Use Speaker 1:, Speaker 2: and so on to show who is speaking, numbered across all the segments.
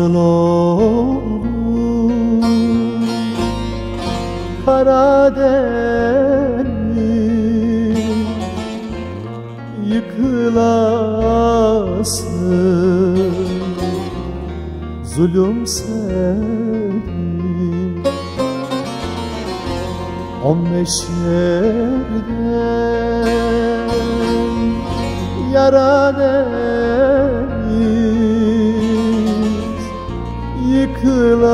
Speaker 1: nasıl olur Karadeniz yıkılasın zulüm senin 15 yerden yara deniz yıkılasın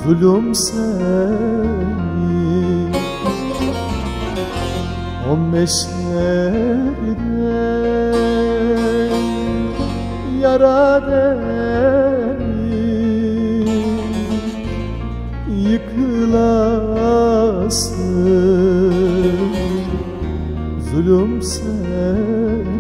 Speaker 1: zulüm senin 15 yerden yara deniz yıkılasın zulüm senin.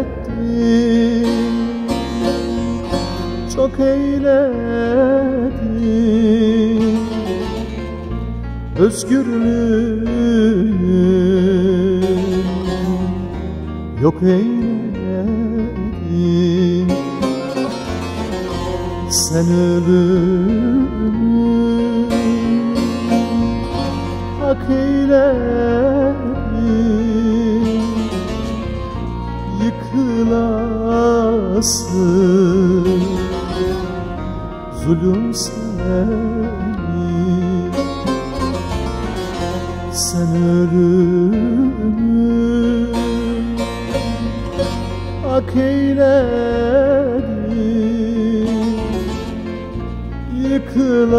Speaker 1: Ettin, çok eyledin, özgürlüğün yok eyledin. Sen ölümü hak eyledin, yıkılasın zulüm senin. Sen ölümü hak eyledin, yıkılasın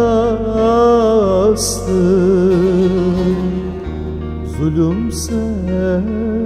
Speaker 1: zulüm senin.